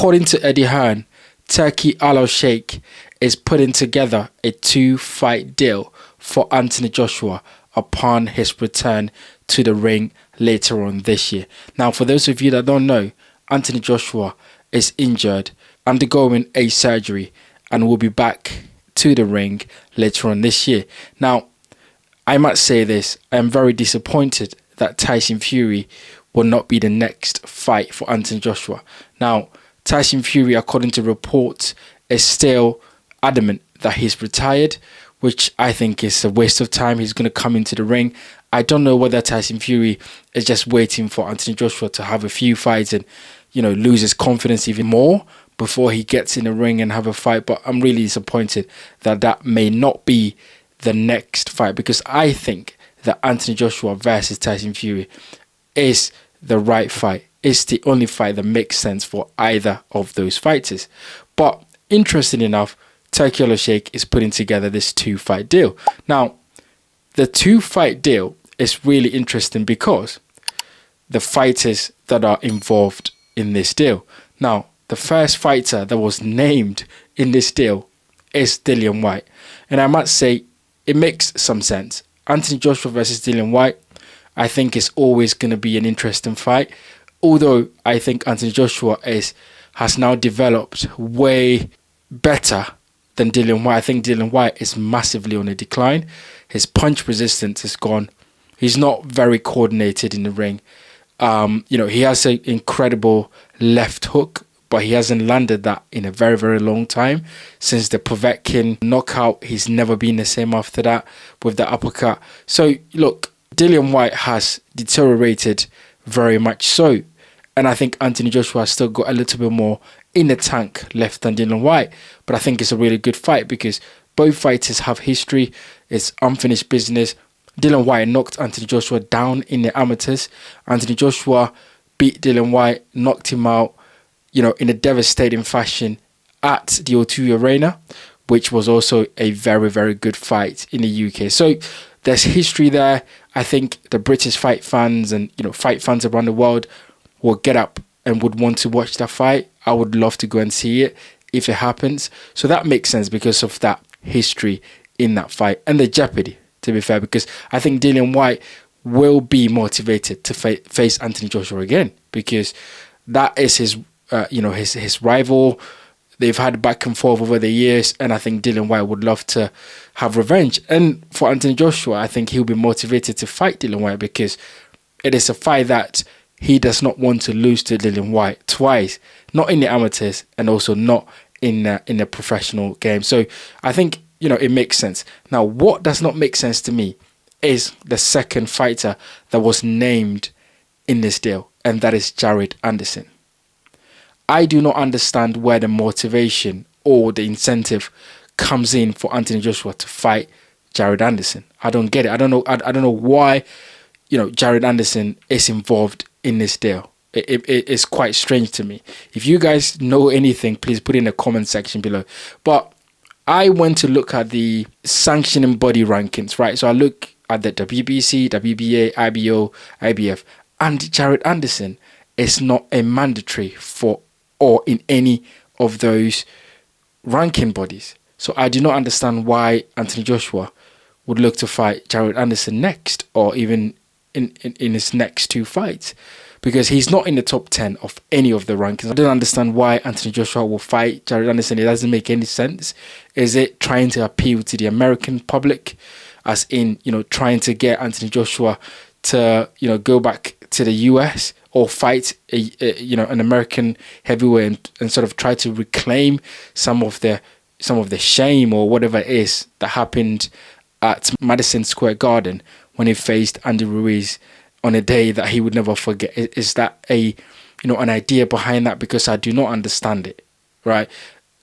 according to Eddie Hearn, Turki Alalshikh is putting together a 2-fight deal for Anthony Joshua upon his return to the ring later on this year. Now, for those of you that don't know, Anthony Joshua is injured, undergoing a surgery, and will be back to the ring later on this year. Now, I must say this, I am very disappointed that Tyson Fury will not be the next fight for Anthony Joshua. Now, Tyson Fury, according to reports, is still adamant that he's retired, which I think is a waste of time. He's going to come into the ring. I don't know whether Tyson Fury is just waiting for Anthony Joshua to have a few fights and, lose his confidence even more before he gets in the ring and have a fight. But I'm really disappointed that that may not be the next fight, because I think that Anthony Joshua versus Tyson Fury is the right fight. It's the only fight that makes sense for either of those fighters. But interesting enough, Turki Alalshikh is putting together this 2-fight deal. Now, the 2-fight deal is really interesting because the fighters that are involved in this deal. Now, the first fighter that was named in this deal is Dillian Whyte. And I must say, it makes some sense. Anthony Joshua versus Dillian Whyte, I think, is always going to be an interesting fight. Although I think Anthony Joshua has now developed way better than Dillian Whyte. I think Dillian Whyte is massively on a decline. His punch resistance is gone. He's not very coordinated in the ring. He has an incredible left hook, but he hasn't landed that in a very, very long time. Since the Povetkin knockout, he's never been the same after that with the uppercut. So, look, Dillian Whyte has deteriorated very much so. And I think Anthony Joshua has still got a little bit more in the tank left than Dillian Whyte. But I think it's a really good fight because both fighters have history. It's unfinished business. Dillian Whyte knocked Anthony Joshua down in the amateurs. Anthony Joshua beat Dillian Whyte, knocked him out, in a devastating fashion at the O2 Arena, which was also a very, very good fight in the UK. So there's history there. I think the British fight fans and, fight fans around the world will get up and would want to watch that fight. I would love to go and see it if it happens. So that makes sense because of that history in that fight and the jeopardy, to be fair, because I think Dillian Whyte will be motivated to face Anthony Joshua again, because that is his rival. They've had back and forth over the years, and I think Dillian Whyte would love to have revenge. And for Anthony Joshua, I think he'll be motivated to fight Dillian Whyte because it is a fight that he does not want to lose to Dillian Whyte twice, not in the amateurs and also not in the professional game. So I think, it makes sense. Now, what does not make sense to me is the second fighter that was named in this deal, and that is Jared Anderson. I do not understand where the motivation or the incentive comes in for Anthony Joshua to fight Jared Anderson. I don't get it. I don't know why, Jared Anderson is involved in this deal. It's quite strange to me. If you guys know anything, please put it in the comment section below. But I went to look at the sanctioning body rankings, right? So I look at the WBC, WBA, IBO, IBF, and Jared Anderson is not a mandatory for or in any of those ranking bodies. So I do not understand why Anthony Joshua would look to fight Jared Anderson next, or even in his next 2 fights, because he's not in the top 10 of any of the rankings. I don't understand why Anthony Joshua will fight Jared Anderson. It doesn't make any sense. Is it trying to appeal to the American public, as in, trying to get Anthony Joshua to, go back to the US or fight an American heavyweight and sort of try to reclaim some of the shame or whatever it is that happened at Madison Square Garden when he faced Andy Ruiz on a day that he would never forget? Is that an idea behind that? Because I do not understand it, right?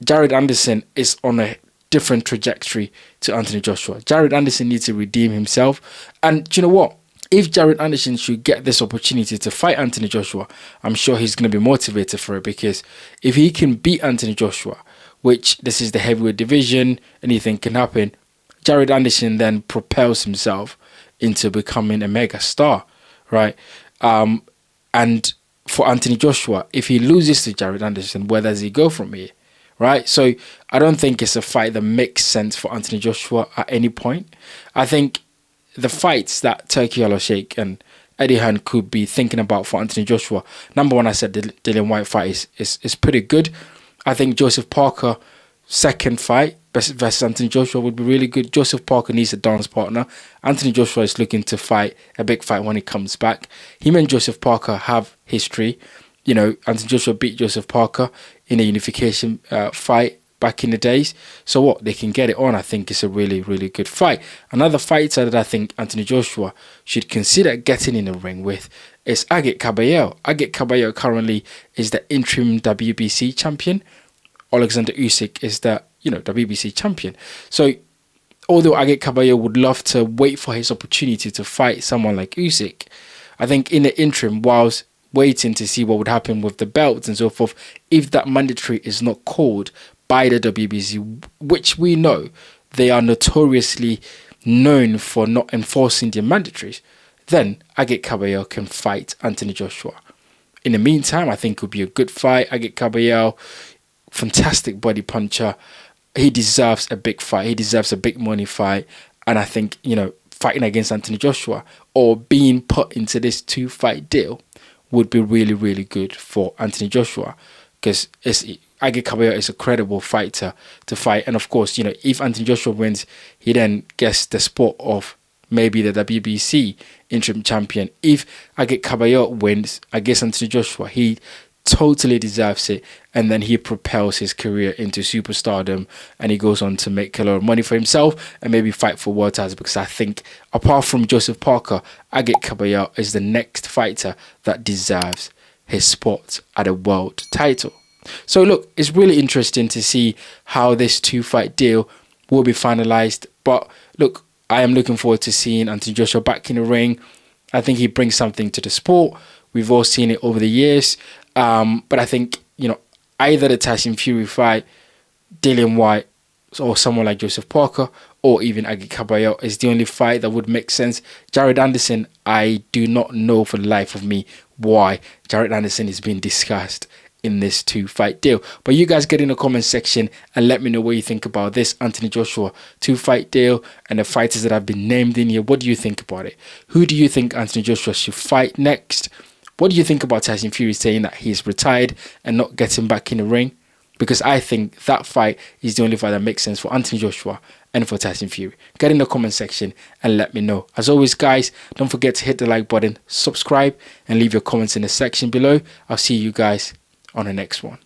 Jared Anderson is on a different trajectory to Anthony Joshua. Jared Anderson needs to redeem himself. And do you know what? If Jared Anderson should get this opportunity to fight Anthony Joshua, I'm sure he's going to be motivated for it, because if he can beat Anthony Joshua, which this is the heavyweight division, anything can happen, Jared Anderson then propels himself into becoming a mega star, right? And for Anthony Joshua, if he loses to Jared Anderson, where does he go from here? Right? So I don't think it's a fight that makes sense for Anthony Joshua at any point. I think the fights that Turki Alalshikh and Eddie Hearn could be thinking about for Anthony Joshua, number one, I said the Dillian Whyte fight is pretty good. I think Joseph Parker second fight versus Anthony Joshua would be really good. Joseph Parker needs a dance partner. Anthony Joshua is looking to fight a big fight when he comes back. Him and Joseph Parker have history. You know, Anthony Joshua beat Joseph Parker in a unification fight back in the days. So what? They can get it on. I think it's a really, really good fight. Another fighter that I think Anthony Joshua should consider getting in the ring with is Agit Kabayel. Agit Kabayel currently is the interim WBC champion. Oleksandr Usyk is the, WBC champion. So although Agit Kabayel would love to wait for his opportunity to fight someone like Usyk, I think in the interim, whilst waiting to see what would happen with the belts and so forth, if that mandatory is not called by the WBC, which we know they are notoriously known for not enforcing their mandatories, then Agit Kabayel can fight Anthony Joshua. In the meantime, I think it would be a good fight. Agit Kabayel, fantastic body puncher. He deserves a big fight. He deserves a big money fight. And I think, fighting against Anthony Joshua or being put into this 2-fight deal would be really, really good for Anthony Joshua, because Agit Kabayel is a credible fighter to fight. And of course, if Anthony Joshua wins, he then gets the spot of maybe the WBC interim champion. If Agit Kabayel wins against Anthony Joshua, he totally deserves it, and then he propels his career into superstardom, and he goes on to make a lot of money for himself and maybe fight for world titles, because I think apart from Joseph Parker, Agit Kabayel is the next fighter that deserves his spot at a world title. So look, it's really interesting to see how this 2-fight deal will be finalized, but look, I am looking forward to seeing Anthony Joshua back in the ring. I think he brings something to the sport. We've all seen it over the years. But I think, either the Tyson Fury fight, Dillian Whyte, or someone like Joseph Parker, or even Agit Kabayel is the only fight that would make sense. Jared Anderson, I do not know for the life of me why Jared Anderson is being discussed in this 2-fight deal. But you guys get in the comment section and let me know what you think about this Anthony Joshua 2-fight deal and the fighters that have been named in here. What do you think about it? Who do you think Anthony Joshua should fight next? What do you think about Tyson Fury saying that he's retired and not getting back in the ring? Because I think that fight is the only fight that makes sense for Anthony Joshua and for Tyson Fury. Get in the comment section and let me know. As always, guys, don't forget to hit the like button, subscribe, and leave your comments in the section below. I'll see you guys on the next one.